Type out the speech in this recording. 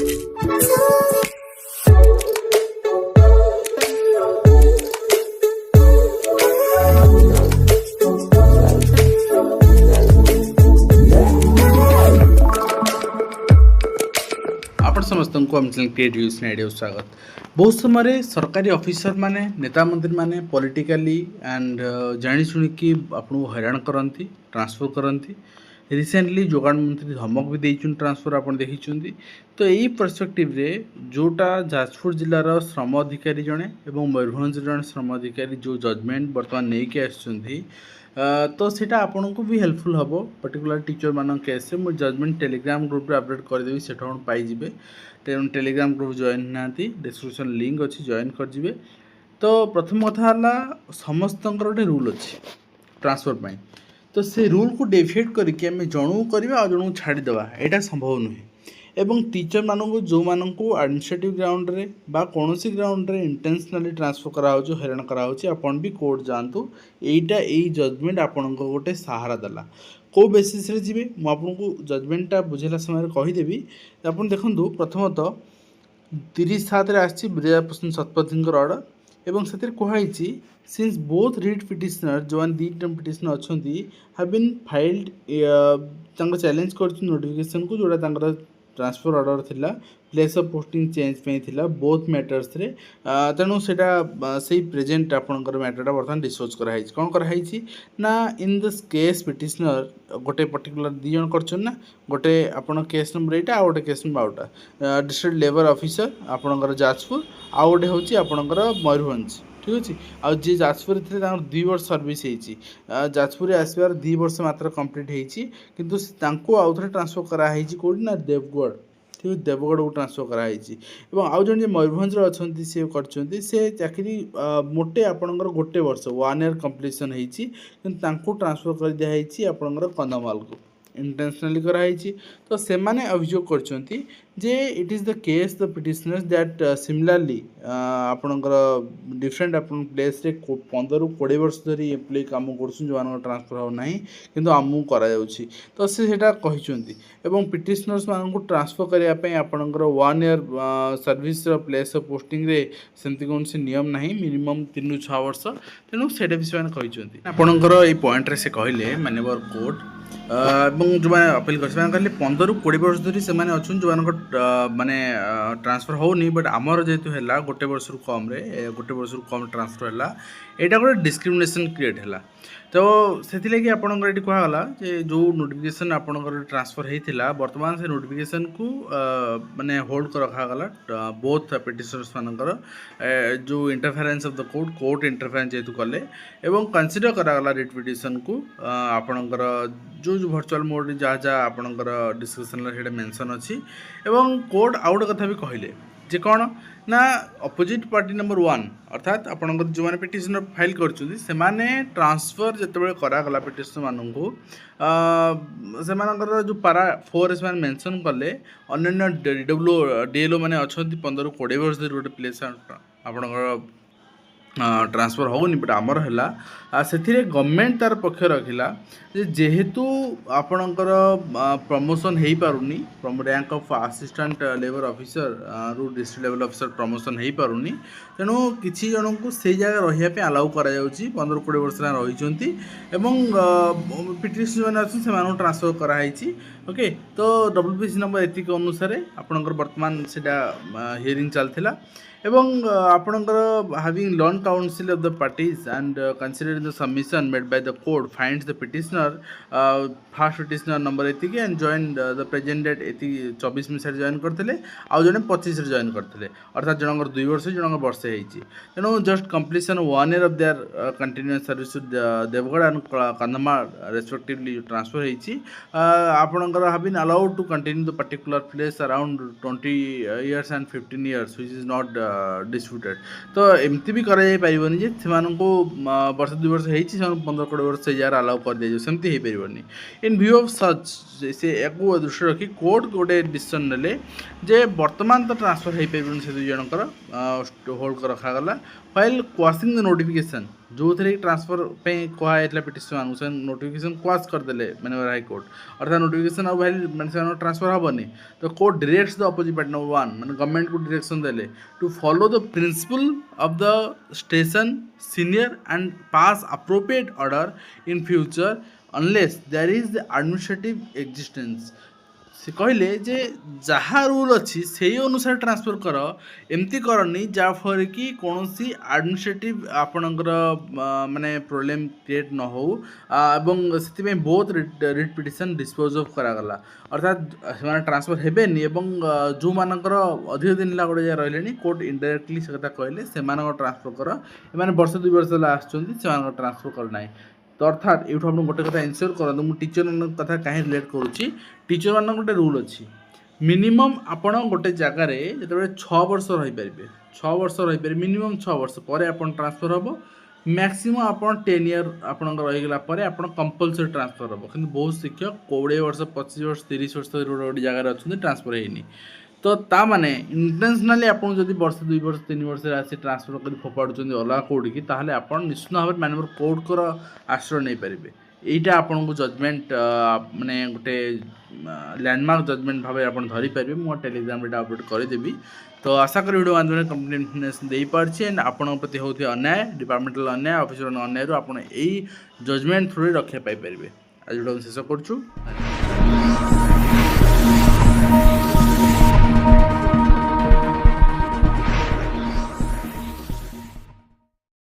आपण समस्त को हम चैनल क्रिएटिव आइडिया स्वागत। बहुत समय सरकारी ऑफिसर माने नेता मंत्री माने पॉलिटिकली एंड जानी शुणी कि आपको हैरान करती ट्रांसफर करती। रिसेंटली जोगाण मंत्री धमक भी देइछन ट्रांसफर आप देखी। तो यही परस्पेक्टिव रे जोटा जाजपुर जिलार श्रम अधिकारी जड़े और मयूरभंज जड़े श्रम अधिकारी जो जजमेंट बर्तमान नहीं कि आसुँच तो सीटा आपन को भी हेल्पफुल हम पर्टिकुलर टीचर मान केस मुझे जजमेंट टेलीग्राम ग्रुप अपडेट करदेवी से पाइबे। तेणु टेलीग्राम ग्रुप जॉइन ना डिस्क्रिप्शन लिंक अच्छी जॉइन करजे। तो प्रथम कथा समस्त गोटे रूल अच्छी ट्रांसफर पाई। तो से रूल को डेफिएट करके आम जणू करवा जणू छाड़ीदेवा यहाँ संभव नुहे। एवं टीचर मानू जो मानू एडमिनिस्ट्रेटिव ग्राउंड रे बा कौन सी ग्राउंड रे इंटेंशनली ट्रांसफर कराऊँ हैरान कराऊँ आपन भी कोर्ट जातु। यहीटा यही जजमेंट आपण गोटे सहारा देला को बेसीस रे जीवे मुझे जजमेंटा बुझेला समय कहीदेवी। आप देखूँ प्रथमतः 30/7 आसी ब्रिजाप्रसन्न शतपथी अर्डर एवं से कहुई सिंस बोथ रिट पिटिशनर जो मैंने 2 पिटिशनर अच्छा हैव बीन फाइल्ड चैलेंज कर नोटिफिकेशन को जोड़ा ट्रांसफर ऑर्डर थिला प्लेस ऑफ पोस्टिंग चेंज पे थिला बोथ मैटर्स रे। तेणु सेटा से प्रेजेंट आपणकर मैटरटा बर्तमान डिस्क्लोज कराई कौन कराई ना इन दिस केस पिटिशनर गोटे पर्टिकुलर 2 जन करछन ना गोटे आपन केस नंबर एटा आ गोटे case number outta district labour officer आपणकर जाजपुर आ गोटे होची आपणकर मयूरभंज। ठीक अच्छे आ जी जाजपुर थे 2 वर्ष सर्विस होती जाजपुर आसबार 2 वर्ष मात्र कंप्लीट होती किंतु आउ थे ट्रांसफर कराई कौटी ना देवगढ़। ठीक देवगढ़ को ट्रांसफर कराई आउ जन मयूरभंज अच्छा सी कर चाकरी मोटे आपणकर गोटे वर्ष 1 ईयर कंप्लीशन होती ट्रांसफर कर दिखाई आपणकर कंधमाल को इंटेंशनली कराई। तो से माने अभियोग करछंती जे it is the case the petitioners that similarly आपणकर डिफरेंट आपन प्लेस रे 15-20 वर्ष धरी एम्प्लॉय काम करछन जो मान ट्रांसफर हो नाही किंतु आमु करा जाउछि। तो से सेटा कहिसंती एवं पिटिशनर्स मान को ट्रांसफर करिया पय आपणकर 1 year service place of posting रे सेमति कोन से नियम नाही मिनिमम 3-6 वर्ष। तेनु सेटा विषय में कहिसंती आपणकर ए पॉइंट रे से कहले माननीय कोर्ट जो मैंने अपील कर 15-20 वर्ष धरी से अच्छा जो माने ट्रांसफर होनी बट आमर जेहेतु है गोटे वर्ष कम गोटे वर्ष कम ट्रांसफर है यहाँ गोटे डिस्क्रिमिनेशन क्रिएट है। तो से आपंकर ये कहला जो नोटिफिकेशन आपंकर ट्रांसफर होता बर्तमान से नोटिफिकेशन को माने होल्ड कर रखागला बोथ पिटिशनर्स मानकर जो interference of the court interference जेहेतु कले एवं कंसीडर करागला रिट पिटिशन को आपणकर जो वर्चुअल मोड जहाँ जहाँ आपणकर डिस्कसन मेंशन अच्छी एवं कोर्ट आउ गोटे कथा भी कहले जे कौन ना अपोजिट पार्टी नंबर 1 अर्थात आपणकर जो मैंने पिटिशन फाइल करने ट्रांसफर जिते करागला पिटिशन मानू से जो पारा 4 से मेंशन कले अन्य डीएलओ मैंने अच्छा 15-20 वर्ष धरी गोटे प्लेस आपणकर ट्रांसफर होनी बट आमर है से गवर्नमेंट तार पक्ष रखिला जेहेतु आपणकर प्रमोशन हो पारुनी from rank of assistant labour officer रु डिस्ट्रिक्ट लेवल ऑफिसर प्रमोशन हो पारुनी तेणु किसी जन को से जगह रही अलाउ करा 15-20 वर्ष रही पिटिशन मैंने अच्छे से ट्रांसफर कराई। ओके तो WPC नंबर एतिक अनुसार आपणकर वर्तमान से हियरिंग चलता एवं आपणकर having learned counsel of the parties and considering the submission made by the court finds the petitioner first petitioner number एतिक and joined the present date एति 24 में जॉइन करते आउ जड़े 25 जॉइन करते अर्थात जनकर 2 वर्ष जनकर वर्षे होती। तेणु just completion 1 year of their continuous service Deogarh and Kandhamal respectively transfer होती आपणकर have been allowed to continue the particular place around 20 years and 15 years which is not disputed. तो एमती भी कर पारनि जे वर्ष 2 वर्ष होती 15-20 वर्ष से जार अलाउ कर दिया सेमती हो पारनि। इन व्यू ऑफ सच से या दृष्टि रखी कोर्ट गोटे डिसीजन नेले जे वर्तमान तो ट्रांसफर हो पारनि से 2 जनकर होल्ड कर रखागला व्हाइल क्वाशिंग द नोटिफिकेशन जो थे ट्रांसफर पे कहला पिटिशन मानू से नोटिफिकेशन क्वाश करदे माननीय हाईकोर्ट अर्थात नोटिफिकेशन अब मैंने ट्रांसफर हेनी तो court directs the opposite party number one मैंने गवर्नमेंट को डायरेक्शन देले to follow the principle of the station senior and pass appropriate order in future unless there is the administrative existence से कहले जे जहाँ रूल अच्छी से अनुसार ट्रांसफर कर एमती करनी जहाँफल कि कौन सी एडमिनिस्ट्रेटिव आपणकर माने प्रोब्लेम क्रिएट न हो से बहुत रिट पिटिशन डिस्पोज ऑफ करागला अर्थात से ट्रांसफर हेबेनी जो मानकर अधिक दिन ला गोटे रही कोर्ट इनडायरेक्टली से कथा कहले से ट्रांसफर कर एम वर्ष 2 वर्ष आस ट्रांसफर करना तो अर्थात ये आप गोटे कथा इनश्योर करूँ मुझे टीचर मान कथा कहीं रिलेट करुच्ची टीचर मान गोटे रूल अच्छी मिनिमम आपण गोटे जगार जो 6 वर्ष रही पारे 6 वर्ष रही पारे मिनिमम 6 वर्ष पर आप ट्रांसफर हम मैक्सिमम आप 10 ईयर आप रहीगला आप कंपलसरी ट्रांसफर हम कि बहुत शिक्षक 20 वर्ष 25 वर्ष 30 वर्ष गोटे जगार अच्छा ट्रांसफर होनी तो ता माने इंटेंशनली आपन जदि वर्ष 2 वर्ष 3 वर्ष आसी ट्रांसफर कर फोपाड़ुचंदी अलग कोड की ताहले आपन निश्चित भाव मानवर कोड कर आश्रय नहीं पारे यहीटा आपन को जजमेंट माने गोटे लैंडमार्क जजमेंट भाव आप धरी पारे मुझे टेलीग्राम रे अपलोड करदेवी तो आशा करी वीडियो माध्यम कंप्लेन इन्फॉर्मेशन दे पार्छ एंड आपण प्रति होते अन्याय डिपार्टमेंटल अन्याय ऑफिसर अन्याय आप जजमेंट थ्रू रक्षा पाई आज वीडियो शेष करूँ।